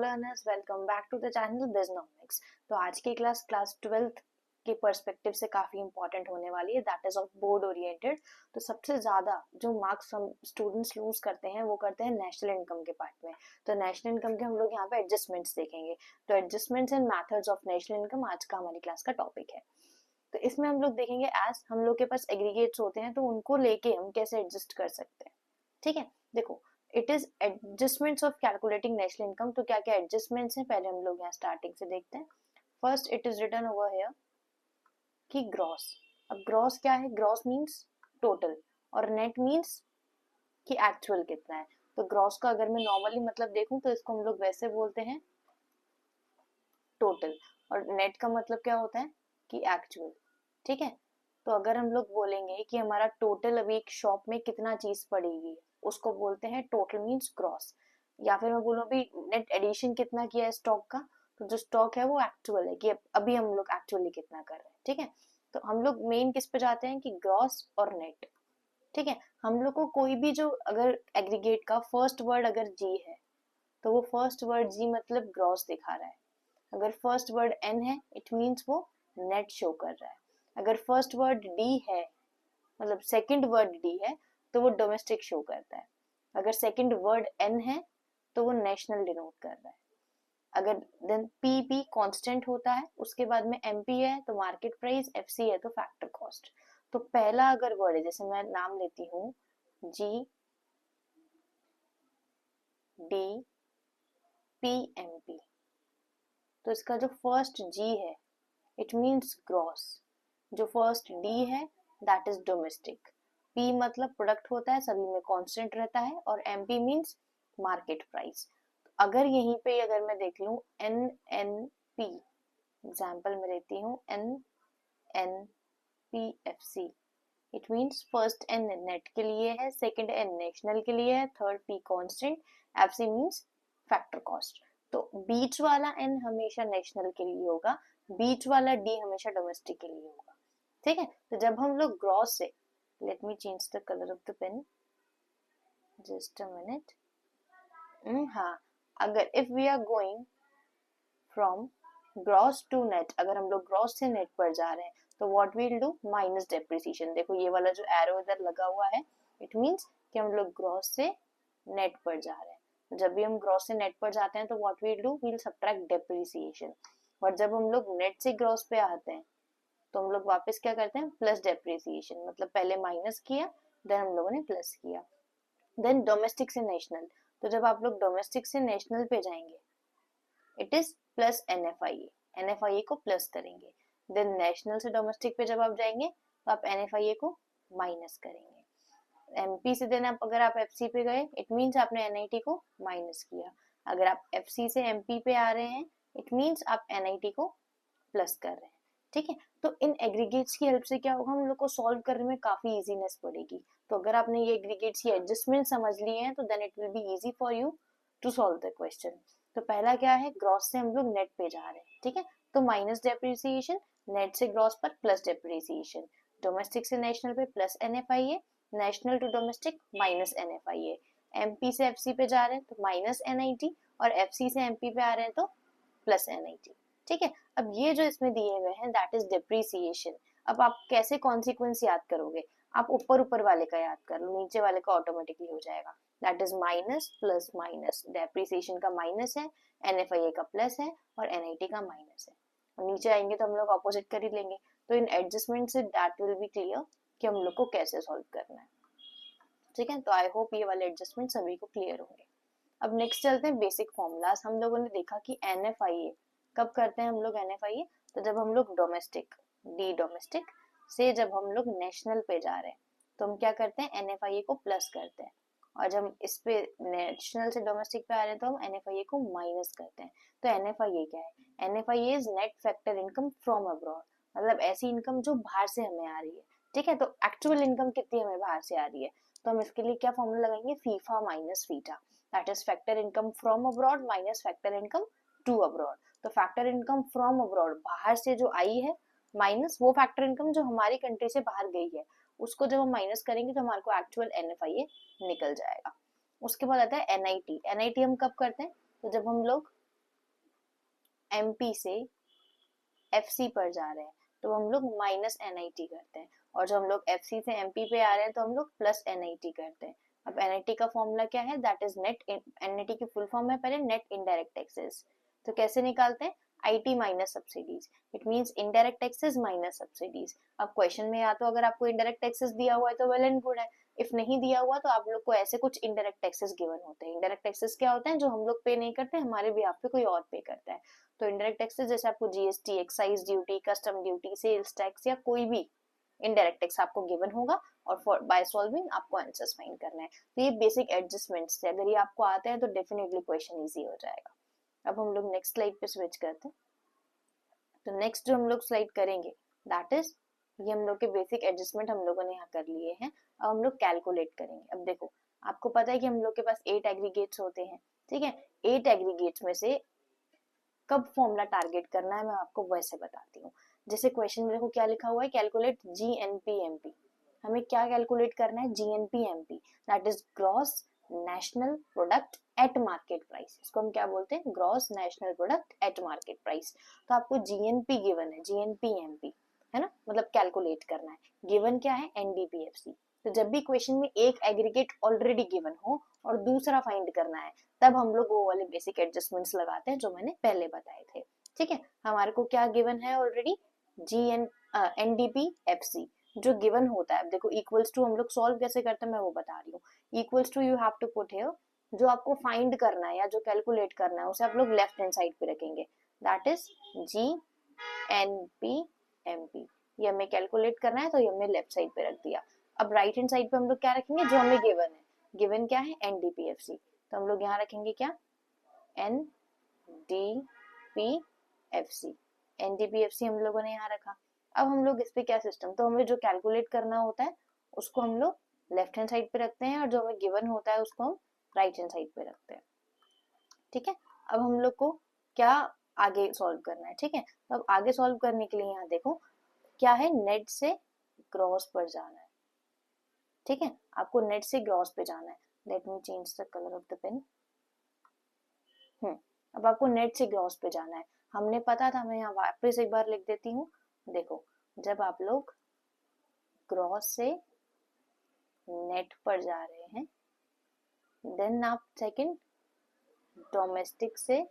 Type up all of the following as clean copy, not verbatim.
learners, welcome back to the channel Biznomics। तो आज की क्लास 12th के पर्सपेक्टिव से काफी इंपॉर्टेंट होने वाली है, that is of board oriented. तो सबसे ज्यादा जो मार्क्स हम स्टूडेंट्स लूज करते हैं वो करते हैं नेशनल इनकम के पार्ट में। तो नेशनल इनकम के हम लोग यहाँ पे एडजस्टमेंट्स देखेंगे। तो adjustments and methods of national income आज का हमारी क्लास का टॉपिक है। तो इसमें हम लोग देखेंगे एज हम लोग के पास एग्रीगेट्स होते हैं तो उनको लेके हम कैसे एडजस्ट कर सकते हैं। ठीक है, देखो it is adjustments of calculating national income. तो क्या क्या एडजस्टमेंट्स हैं पहले हम लोग यहाँ स्टार्टिंग से देखते हैं। First it is written over here कि ग्रॉस। अब ग्रॉस क्या है? ग्रॉस मींस टोटल और नेट मींस कि एक्चुअल कितना है। तो ग्रॉस का अगर मैं नॉर्मली मतलब देखूं तो इसको हम लोग वैसे बोलते हैं टोटल, और नेट का मतलब क्या होता है कि एक्चुअल। ठीक है, तो अगर हम लोग बोलेंगे कि हमारा टोटल अभी एक शॉप में कितना चीज पड़ेगी उसको बोलते हैं टोटल मींस ग्रॉस। या फिर मैं बोलूं अभी नेट एडिशन कितना किया है स्टॉक का, तो जो स्टॉक है वो एक्चुअल है कि अभी हम लोग एक्चुअली कितना कर रहे हैं। ठीक है, तो हम लोग मेन किस पे जाते हैं कि ग्रॉस और नेट। ठीक है, हम लोग को कोई भी जो अगर एग्रीगेट का फर्स्ट वर्ड अगर जी है तो वो फर्स्ट वर्ड जी मतलब ग्रॉस दिखा रहा है। अगर फर्स्ट वर्ड एन है इट मीन्स वो नेट शो कर रहा है। अगर फर्स्ट वर्ड डी है मतलब सेकंड वर्ड डी है तो वो डोमेस्टिक शो करता है। अगर सेकंड वर्ड एन है तो वो नेशनल डिनोट कर रहा है। अगर देन पी कांस्टेंट होता है, उसके बाद में एमपी है तो मार्केट प्राइस, एफसी है तो फैक्टर कॉस्ट। तो पहला अगर वर्ड है, जैसे मैं नाम लेती हूँ G D P M P, तो इसका जो फर्स्ट जी है इट मीन्स ग्रॉस, जो फर्स्ट डी है दैट इज डोमेस्टिक, पी मतलब प्रोडक्ट होता है सभी में कांस्टेंट रहता है, और एमपी मीन्स मार्केट प्राइस। अगर यहीं पे अगर मैं देख लूं एन एन पी, एग्जाम्पल में लेती हूँ N N P F C, it means first N net के लिए है, सेकंड एन नेशनल के लिए है, third P constant, F C means factor cost. तो बीच वाला एन हमेशा नेशनल के लिए होगा, बीच वाला डी हमेशा डोमेस्टिक के लिए होगा। ठीक है, तो जब हम लोग ग्रॉस से, let me change the colour of the pen, just a minute. हाँ, अगर if we are going from gross to net, अगर हम लोग ग्रॉस से नेट पर जा रहे हैं तो what we'll do minus depreciation. देखो ये वाला जो एरो इधर लगा हुआ है इट मींस कि हम लोग ग्रॉस से नेट पर जा रहे हैं। जब भी हम ग्रॉस से नेट पर जाते हैं तो what we'll do we'll subtract depreciation. और जब हम लोग नेट से ग्रॉस पे आते हैं तो हम लोग वापस क्या करते हैं प्लस डेप्रिसिएशन, मतलब पहले माइनस किया देन हम लोगों ने प्लस किया। देन डोमेस्टिक से नेशनल, तो जब आप लोग डोमेस्टिक से नेशनल पे जाएंगे it is plus NFIA, NFIA को प्लस करेंगे। देन नेशनल से डोमेस्टिक पे जब आप जाएंगे तो आप एनएफआईए को माइनस करेंगे। एमपी से देन आप अगर आप एफसी पे गए इट मींस आपने एनआईटी को माइनस किया। अगर आप एफसी से एमपी पे आ रहे हैं इट मींस आप एनआईटी को प्लस कर रहे हैं। ठीक है, तो इन एग्रीगेट्स की हेल्प से क्या होगा, हम लोग को सॉल्व करने में काफी इजीनेस पड़ेगी। तो अगर आपने ये एग्रीगेट्स की एडजस्टमेंट समझ लिए हैं तो then it will be easy for you to solve the question. तो पहला क्या है, ग्रॉस से हम लोग नेट पे जा रहे हैं। ठीक है, तो माइनस डेप्रिसिएशन, नेट से ग्रॉस पर प्लस डेप्रिसिएशन, डोमेस्टिक से नेशनल पे plus NFIA, national to domestic minus NFIA, MP से एफसी पे जा रहे हैं तो माइनस एनआईटी, और एफसी से एमपी पे आ रहे हैं तो प्लस एनआईटी। ठीक है, अब ये जो इसमें दिए हुए हैं दैट इज डेप्रिसिएशन। अब आप कैसे कॉन्सिक्वेंस याद करोगे, आप ऊपर ऊपर वाले का याद कर लो, नीचे वाले का ऑटोमेटिकली हो जाएगा। That is minus plus minus, depreciation का माइनस है, एनएफआईए का प्लस है, और एनआईटी का माइनस है। और नीचे आएंगे तो हम लोग ऑपोजिट कर ही लेंगे। तो इन एडजस्टमेंट से दैट विल बी क्लियर कि हम लोग को कैसे सॉल्व करना है। ठीक है, तो आई होप ये वाले एडजस्टमेंट सभी को क्लियर होंगे। अब नेक्स्ट चलते हैं बेसिक फॉर्मूलाज। हम लोगों ने देखा कि एनएफआईए कब करते हैं हम लोग एनएफआईए, तो जब हम लोग डोमेस्टिक डी डोमेस्टिक से जब हम लोग नेशनल पे जा रहे हैं तो हम क्या करते हैं एनएफआईए को प्लस करते हैं, और जब इस पे नेशनल से डोमेस्टिक पे आ रहे हैं तो हम एनएफआईए को माइनस करते हैं। तो एनएफआईए क्या है, NFIA is net factor income from abroad, मतलब ऐसी इनकम जो बाहर से हमें आ रही है। ठीक है, तो एक्चुअल इनकम कितनी हमें बाहर से आ रही है, तो हम इसके लिए क्या फॉर्मूला लगाएंगे, FIFA minus FITA, that is factor income from abroad minus factor income to abroad. तो फैक्टर इनकम फ्रॉम अब्रॉड बाहर से जो आई है माइनस वो फैक्टर इनकम जो हमारी कंट्री से बाहर गई है, उसको जब हम माइनस करेंगे तो हमारे को एक्चुअल एनएफआईए निकल जाएगा। उसके बाद आता है एनआईटी। एनआईटी हम कब करते हैं, तो जब हम लोग एमपी से एफसी पर जा रहे हैं तो हम लोग माइनस एनआईटी करते हैं, और जब हम लोग एफसी से एमपी पे आ रहे हैं तो हम लोग प्लस एनआईटी करते हैं। अब एनआईटी का फॉर्मूला क्या है, दैट इज नेट, एनआईटी की फुल फॉर्म है पहले नेट इनडायरेक्ट टैक्सेस। तो कैसे निकालते हैं, IT minus subsidies, it means indirect taxes minus subsidies. अब क्वेश्चन में या तो अगर आपको इनडायरेक्ट टैक्सेस दिया हुआ है तो वेल एंड गुड है, इफ नहीं दिया हुआ तो आप लोग को ऐसे कुछ इनडायरेक्ट टैक्सेस गिवन होते हैं। इनडायरेक्ट टैक्सेस क्या होते हैं, जो हम लोग पे नहीं करते, हमारे भी आप पे कोई और पे करता है। तो इनडायरेक्ट टैक्सेस जैसे आपको GST, excise duty, custom duty, sales tax या कोई भी इनडायरेक्ट टैक्स आपको गिवन होगा, और फॉर बाय सॉल्विंग आपको आंसर्स फाइंड करना है। तो ये बेसिक एडजस्टमेंट्स थे, अगर ये आपको आते हैं तो डेफिनेटली क्वेश्चन इजी हो जाएगा। अब हम लोग नेक्स्ट स्लाइड पे स्विच करते हैं। तो नेक्स्ट जो हम लोग स्लाइड करेंगे दैट इज, ये हम लोग के बेसिक एडजस्टमेंट हम लोगों ने यहाँ कर लिए हैं। अब हम लोग कैलकुलेट करेंगे। अब देखो आपको पता है कि हम लोग के पास 8 एग्रीगेट्स होते हैं, ठीक है। 8 एग्रीगेट्स में से कब फॉर्मूला टारगेट करना है मैं आपको वैसे बताती हूँ। जैसे क्वेश्चन में देखो क्या लिखा हुआ है, कैलकुलेट जीएनपीएमपी। हमें क्या कैलकुलेट करना है, GNPMP, that is gross national product at market price. इसको हम क्या बोलते हैं, gross national product at market price. तो आपको जीएनपी गिवन है, जीएनपीएमपी है ना, मतलब कैलकुलेट करना है। गिवन क्या है, एनडीपीएफसी। तो जब भी क्वेश्चन में एक एग्रीगेट ऑलरेडी गिवन हो और दूसरा फाइंड करना है, तब हम लोग वो वाले बेसिक एडजस्टमेंट्स लगाते हैं जो मैंने पहले बताए थे, ठीक है। हमारे को क्या गिवन है ऑलरेडी, एनडीपीएफसी जो गिवन होता है। देखो इक्वल्स टू हम लोग सॉल्व कैसे करते हैं मैं वो बता रही हूँ। Equals to you have to put here, जो आपको फाइंड करना है या जो कैलकुलेट करना है उसे आप लोग लेफ्ट हैंड साइड पे रखेंगे, that is G N P M P. ये हमें कैलकुलेट करना है तो ये हमने लेफ्ट साइड पे रख दिया। अब राइट हैंड साइड पे हम लोग क्या रखेंगे, जो हमें गिवन है। गिवन क्या है, एनडीपीएफसी, तो हम लोग यहाँ रखेंगे क्या, N D P F C. NDPFC हम लोगों ने यहाँ रखा। अब हम लोग इस पे क्या सिस्टम, तो हमें जो कैलकुलेट करना होता है उसको हम लोग लेफ्ट हैंड साइड पे रखते हैं, और जो हमें गिवन होता है उसको हम राइट हैंड साइड पे रखते हैं, ठीक है। अब हम लोग को क्या आगे सॉल्व करना है, ठीक है। तो अब आगे सॉल्व करने के लिए यहाँ देखो क्या है, नेट से ग्रॉस पर जाना है, ठीक है। आपको नेट से ग्रॉस पे जाना है। Let me change the colour of the pen. अब आपको नेट से ग्रॉस पे जाना है। हमने पता था, मैं यहाँ वापस एक बार लिख देती हूँ। देखो जब आप लोग ग्रॉस से नेट पर जा रहे हैं, देन आप सेकंड डोमेस्टिक से,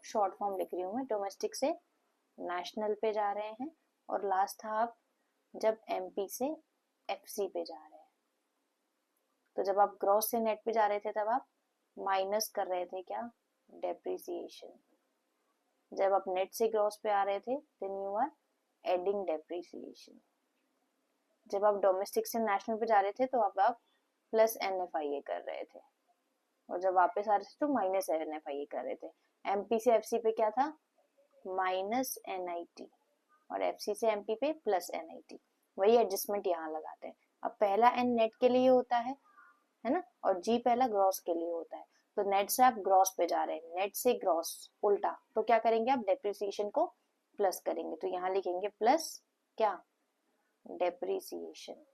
शॉर्ट फॉर्म लिख रही हूँ मैं, डोमेस्टिक से नेशनल पे जा रहे हैं, और लास्ट था आप जब एमपी से एफसी पे जा रहे हैं। तो जब आप ग्रॉस से नेट पे जा रहे थे तब आप माइनस कर रहे थे क्या, डेप्रिसिएशन। जब आप नेट से ग्रॉस पे आ रहे थे then you are adding depreciation. जब आप डोमेस्टिक से नेशनल पे जा रहे थे तो अब आप प्लस एनएफआईए कर रहे थे, और जब वापस आ रहे थे तो माइनस एनएफआईए कर रहे थे। एमपी से एफसी पे क्या था, माइनस एनआईटी, और एफसी से एमपी पे प्लस एनआईटी। वही एडजस्टमेंट यहाँ लगाते हैं। अब पहला एन नेट के लिए होता है ना, और जी पहला ग्रॉस के लिए होता है। तो नेट से आप ग्रॉस पे जा रहे हैं, नेट से ग्रॉस उल्टा, तो क्या करेंगे आप, डेप्रिसिएशन को प्लस करेंगे। तो यहाँ लिखेंगे प्लस क्या, depreciation.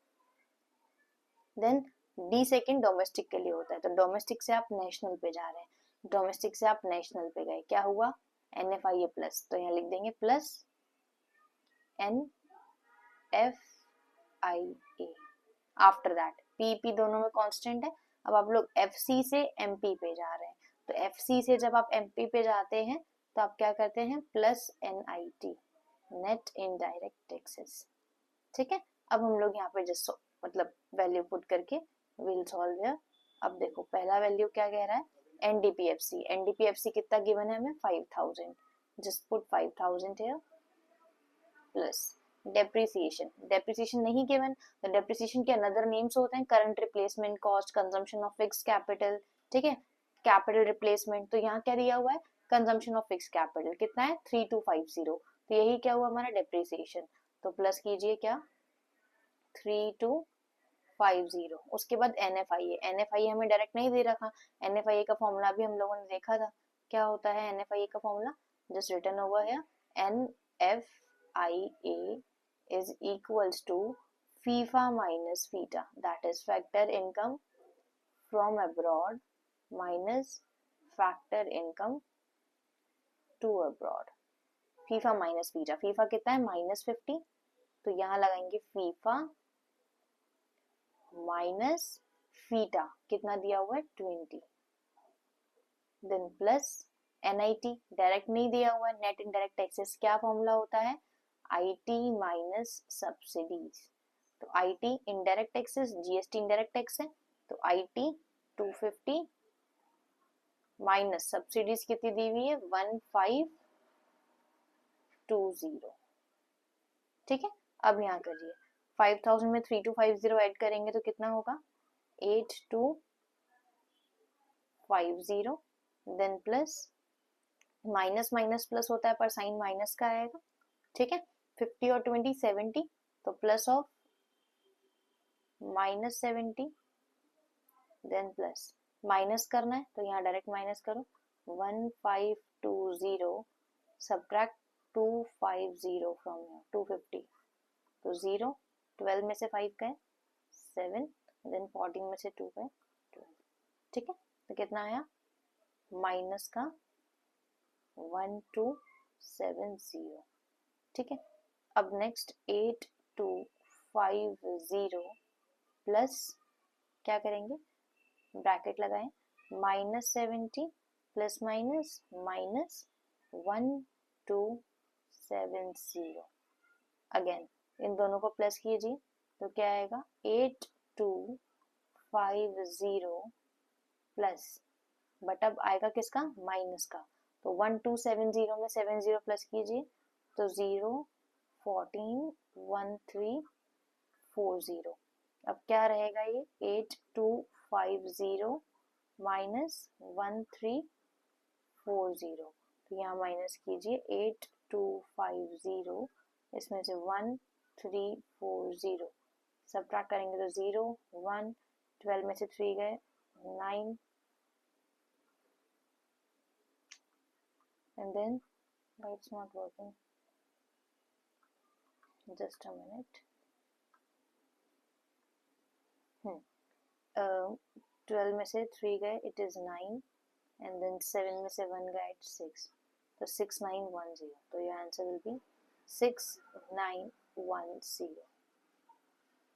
Then D second domestic के लिए होता है। तो डोमेस्टिक से आप नेशनल पे जा रहे हैं, डोमेस्टिक से आप नेशनल पे गए, क्या हुआ, एनएफआईए प्लस, तो यहाँ लिख देंगे plus N F I A. After that PP दोनों में कांस्टेंट है। अब आप लोग एफसी से एमपी पे जा रहे हैं, तो एफसी से जब आप एमपी पे जाते हैं तो आप क्या करते हैं, plus NIT, net indirect taxes, ठीक है। अब हम लोग यहाँ पे जस्ट मतलब वैल्यू पुट करके विल सॉल्व हियर। अब देखो पहला वैल्यू क्या कह रहा है, एनडीपीएफसी। एनडीपीएफसी कितना गिवन है हमें, 5000। Just put 5000 here, plus depreciation. Depreciation नहीं गिवन, तो डेप्रिसिएशन के अनदर नेम्स होते हैं current replacement cost, consumption of fix capital, ठीक है, कैपिटल रिप्लेसमेंट। तो यहाँ क्या दिया हुआ है, कंजम्पशन ऑफ फिक्स कैपिटल कितना है, 3250। तो यही क्या हुआ हमारा डेप्रिसिएशन। तो प्लस कीजिए क्या, 3250। उसके बाद एनएफआईए। एनएफआईए हमें डायरेक्ट नहीं दे रखा, एनएफआईए का फॉर्मूला भी हम लोगों ने देखा था। क्या होता है एनएफआईए का फॉर्मूला, जस्ट रिटन ओवर है, NFIA is equals to FIFA minus FITA, that is factor income from abroad minus factor income to abroad, FIFA minus FITA, FIFA कितना है -50, तो यहाँ लगाएंगे फीफा माइनस फीटा, कितना दिया हुआ है 20, देन प्लस NIT, डायरेक्ट नहीं दिया हुआ है, नेट इनडायरेक्ट टैक्सेस, क्या फॉर्मूला होता है IT माइनस सब्सिडीज, तो IT indirect taxes, GST indirect tax है, तो IT 250 माइनस सब्सिडीज कितनी दी हुई है 1520, ठीक है। अब यहाँ करिए 5000 में 3250 ऐड करेंगे तो कितना होगा 8250, then plus minus minus plus होता है पर साइन माइनस का आएगा, ठीक है। 50 और 20 70, तो plus of -70, then plus minus करना है तो यहाँ डायरेक्ट माइनस करो, 1520 सब्ट्रैक्ट 250 फ्रॉम 250, तो 0, 12 में से 5 गए 7, देन 14 में से 2 गए 12, ठीक है। तो कितना आया माइनस का 1270, ठीक है। अब नेक्स्ट 8250 प्लस क्या करेंगे, ब्रैकेट लगाएं, -70 plus minus minus 1270, again in दोनों को प्लस कीजिए तो क्या आएगा 8250 प्लस, बट अब आएगा किसका माइनस का, तो 1270 में 70 प्लस कीजिए तो 0 14 1340, अब क्या रहेगा ये 8250 माइनस 1340, तो यहाँ माइनस कीजिए 8250, इसमें से 1340 सब्ट्रैक्ट करेंगे तो 0 1, 12 में से 3 गए 9, and then why it's not working, just a minute, 12 में से 3 गए it is 9, and then 7 में से 1 गया it's 6, तो 6910, तो your answer will be 6910,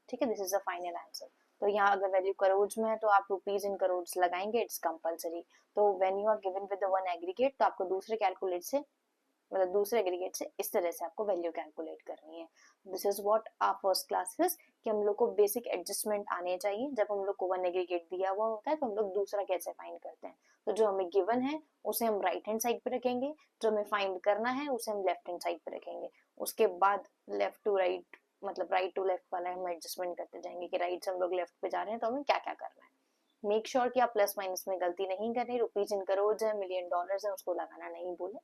ठीक है। This is the final answer. तो यहाँ अगर वैल्यू करोड़ में है तो आप रुपीज इन करोड़ लगाएंगे, इट्स कंपलसरी। तो when you are given with the one aggregate तो आपको दूसरे कैलकुलेट से मतलब दूसरे एग्रीगेट से इस तरह से आपको वैल्यू कैलकुलेट करनी है। This is what our first classes कि हम लोग को बेसिक एडजस्टमेंट आने चाहिए। जब हम लोग को वन एग्रीगेट दिया हुआ होता है तो हम लोग दूसरा कैसे फाइंड करते हैं। तो जो हमें गिवन है उसे हम राइट हैंड साइड पे रखेंगे, जो हमें फाइंड करना है उसे हम लेफ्ट हैंड साइड पे रखेंगे। उसके बाद लेफ्ट टू राइट मतलब राइट टू लेफ्ट वाला हम एडजस्टमेंट करते जाएंगे कि राइट से हम लोग लेफ्ट पे जा रहे हैं तो हमें क्या क्या करना है। मेक श्योर कि आप प्लस माइनस में गलती नहीं कर रहे। रुपीज इन करोड़ है, मिलियन डॉलर्स है, उसको लगाना नहीं भूले।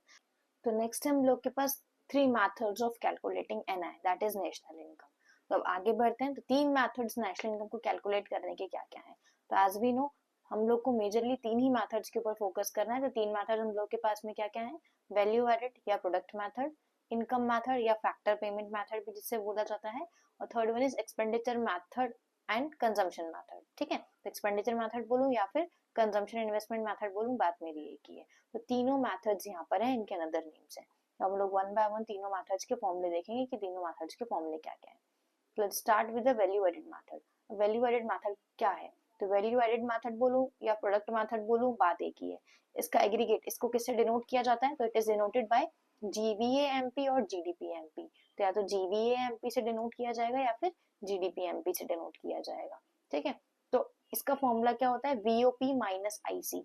तो नेक्स्ट हम लोग के पास 3 methods of calculating NI, that is national income. तो अब आगे बढ़ते हैं। तो 3 मेथड्स नेशनल इनकम को कैलकुलेट करने के क्या क्या है। तो एज वी नो हम लोग को मेजरली 3 ही मेथड्स के ऊपर फोकस करना है। तो 3 मेथड हम लोग के पास में क्या क्या है, वैल्यू एडेड या प्रोडक्ट मेथड, इनकम मेथड या फैक्टर पेमेंट मेथड भी जिससे बोला जाता है, और third one is expenditure method and consumption method. ठीक है, तो एक्सपेंडिचर मेथड बोलूं या फिर कंजम्पशन इन्वेस्टमेंट मेथड बोलूं, बात मेरी एक ही है। तो तीनों मेथड्स यहाँ पर हैं, इनके अनदर नेम्स हैं। तो हम लोग वन बाय वन तीनों मेथड्स के फॉर्मूले देखेंगे कि तीनों मेथड्स के फॉर्मूले क्या क्या है। Let's start with the value added method. Value added method क्या है, तो वैल्यू एडेड मेथड बोलूं या प्रोडक्ट मेथड बोलूं, बात एक ही है। इसका एग्रीगेट इसको किससे डिनोट किया जाता है, तो it is denoted by GVA-MP और GDP-MP। तो या तो GVA-MP से डिनोट किया जाएगा या फिर GDP-MP से डिनोट किया जाएगा। ठीक है, तो इसका फॉर्मूला क्या होता है, VOP माइनस IC,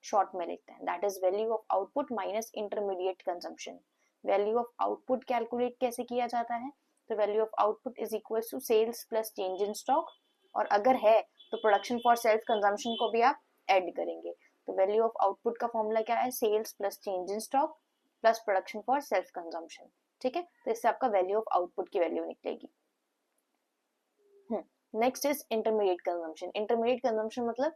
शॉर्ट में लिखते हैं, that is value of output minus intermediate consumption. Value of output calculate कैसे किया जाता है, तो value of output is equal to sales plus change in stock, और अगर है तो प्रोडक्शन फॉर सेल्फ कंजम्पशन को भी आप ऐड करेंगे। तो वैल्यू ऑफ आउटपुट का फॉर्मूला क्या है, sales plus change in stock plus production for self consumption. ठीक है, तो इससे आपका वैल्यू ऑफ आउटपुट की वैल्यू निकलेगी। Next is intermediate consumption. Intermediate consumption मतलब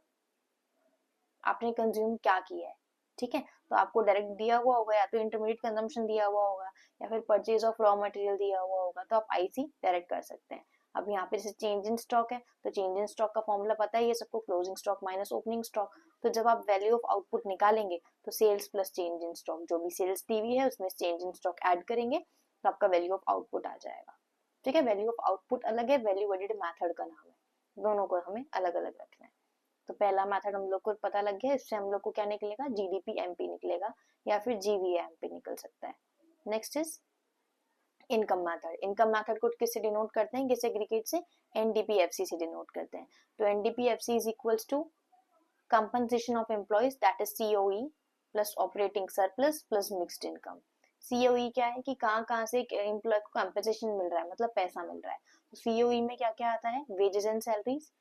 आपने कंज्यूम क्या किया है। ठीक है, तो आपको डायरेक्ट दिया हुआ होगा या तो इंटरमीडिएट कंजम्पशन दिया हुआ होगा या फिर परचेज ऑफ रॉ मटेरियल दिया हुआ होगा, तो आप IC डायरेक्ट कर सकते हैं। अब यहाँ पे जैसे चेंज इन स्टॉक है, तो चेंज इन स्टॉक का फॉर्मूला पता ही है सबको, closing stock minus opening stock. तो जब आप वैल्यू ऑफ आउटपुट निकालेंगे तो sales plus change in stock, जो भी सेल्स दी हुई है उसमें चेंज इन स्टॉक ऐड करेंगे तो आपका वैल्यू ऑफ आउटपुट आ जाएगा। ठीक है, वैल्यू ऑफ आउटपुट अलग है, वैल्यू एडेड मेथड का नाम है, दोनों को हमें अलग अलग रखना है। तो पहला मेथड हम लोग को पता लग गया, इससे हम लोग को क्या निकलेगा, जीडीपी एमपी निकलेगा या फिर जीवीए एमपी निकल सकता है। Next is income method. Income method को किससे डिनोट करते हैं, किस एग्रीगेट से, एनडीपीएफसी से डिनोट करते हैं। तो NDPFC is equals to compensation of employees that is COE plus operating surplus plus mixed income. COE क्या है कि कहाँ से एम्प्लॉय को कंपनसेशन मिल रहा है, मतलब पैसा मिल रहा है। तो सीओई में क्या क्या आता है, वेजेस एंड सैलरीज,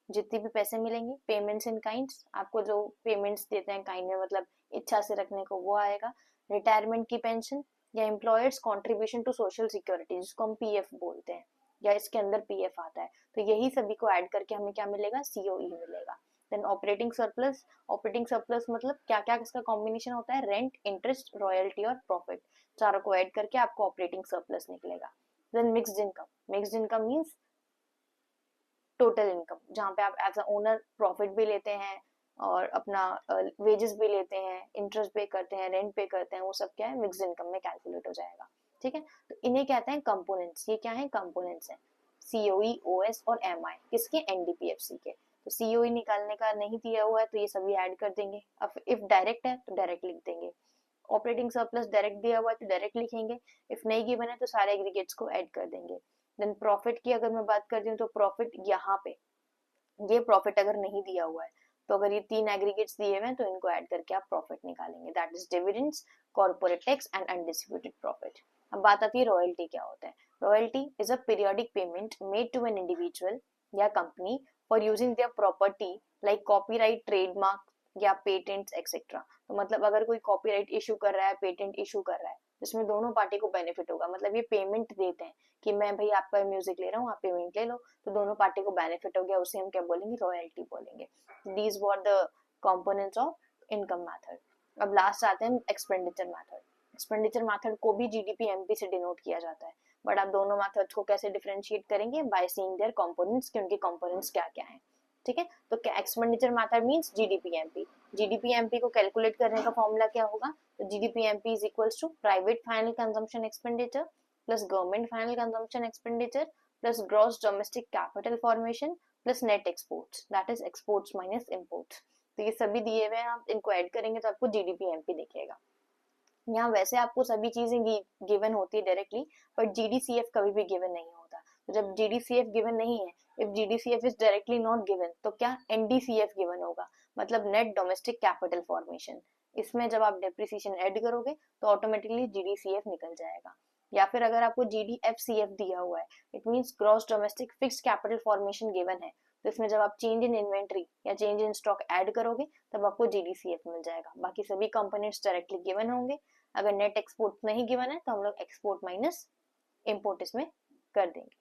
जितने भी पैसे मिलेंगे, पेमेंट्स इन काइंड्स, आपको जो पेमेंट्स देते हैं काइंड में मतलब इच्छा से रखने को, वो आएगा। रिटायरमेंट की पेंशन या employers contribution to social security, जिसको हम पीएफ बोलते हैं, या इसके अंदर पीएफ आता है। तो यही सभी को ऐड करके हमें क्या मिलेगा, सीओई मिलेगा। Then operating surplus, operating surplus मतलब क्या क्या इसका कॉम्बिनेशन होता है, रेंट, इंटरेस्ट, रॉयल्टी और प्रॉफिट, चारों को ऐड करके आपको ऑपरेटिंग सरप्लस निकलेगा। Then mixed income, mixed income means total income, जहाँ पे आप एज अ ओनर प्रॉफिट भी लेते हैं और अपना वेजेस भी लेते हैं, इंटरेस्ट पे करते हैं, रेंट पे करते हैं, वो सब क्या है, मिक्स्ड इनकम में कैलकुलेट हो जाएगा। ठीक है, तो इन्हें कहते हैं कंपोनेंट्स। ये क्या है, कंपोनेंट्स है, सीओई, ओएस और एमआई, किसके, एनडीपीएफसी के। तो सीओई निकालने का नहीं दिया हुआ है तो ये सभी ऐड कर देंगे। अब इफ डायरेक्ट है तो डायरेक्ट लिख देंगे, ऑपरेटिंग सरप्लस डायरेक्ट दिया हुआ है तो डायरेक्ट लिखेंगे, इफ नहीं गिवन है तो सारे एग्रीगेट्स को ऐड कर देंगे। देन प्रॉफिट की अगर मैं बात करती हूँ तो प्रॉफिट यहाँ पे, ये प्रॉफिट अगर नहीं दिया हुआ है तो अगर ये तीन एग्रीगेट्स दिए हुए हैं तो इनको ऐड करके आप प्रॉफिट निकालेंगे, that is dividends, corporate tax and undistributed profit. अब बात आती है रॉयल्टी क्या होता है। Royalty is a periodic payment made to an individual या company for using their property like copyright, trademark या पेटेंट्स एक्सेट्रा। तो मतलब अगर कोई कॉपीराइट इशू कर रहा है, पेटेंट इशू कर रहा है, इसमें दोनों पार्टी को बेनिफिट होगा, मतलब ये पेमेंट देते हैं कि मैं भाई आपका म्यूजिक ले रहा हूँ, आप पेमेंट ले लो, तो दोनों पार्टी को बेनिफिट हो गया, उसे हम क्या बोलेंगे, रॉयल्टी बोलेंगे। These were the components of income method. अब लास्ट आते हैं एक्सपेंडिचर मेथड। एक्सपेंडिचर मेथड को भी जीडीपी एमपी से डिनोट किया जाता है, बट आप दोनों मेथड्स को कैसे डिफरेंशिएट करेंगे, बाय सीइंग देयर कंपोनेंट्स, कि उनके कंपोनेंट्स क्या क्या हैं। ठीक है, तो expenditure method means GDP MP. GDP MP को कैलकुलेट करने का फॉर्मूला क्या होगा, तो GDP MP is equals to private final consumption expenditure plus government final consumption expenditure plus gross domestic capital formation plus net exports, that is exports minus imports. तो ये सभी दिए हुए हैं, आप इनको ऐड करेंगे तो आपको जीडीपी एमपी दिखेगा। यहाँ वैसे आपको सभी चीजें गिवन होती है डायरेक्टली, बट जीडीसीएफ कभी भी गिवन नहीं होता। तो जब जीडीसीएफ गिवन नहीं है, if GDCF is directly not given, तो क्या एनडीसीएफ गिवन होगा, मतलब नेट डोमेस्टिक कैपिटल फॉर्मेशन। इसमें जब आप डेप्रिसिएशन ऐड करोगे तो ऑटोमेटिकली जीडीसीएफ निकल जाएगा। या फिर अगर आपको जीडीएफसीएफ दिया हुआ है, it means gross domestic fixed capital formation given है, तो इसमें जब आप चेंज इन इन्वेंट्री या चेंज इन स्टॉक ऐड करोगे तब आपको जीडीसीएफ मिल जाएगा। बाकी सभी कंपोनेंट्स डायरेक्टली गिवन होंगे। अगर नेट एक्सपोर्ट नहीं गिवन है तो हम लोग एक्सपोर्ट माइनस इंपोर्ट इसमें कर देंगे।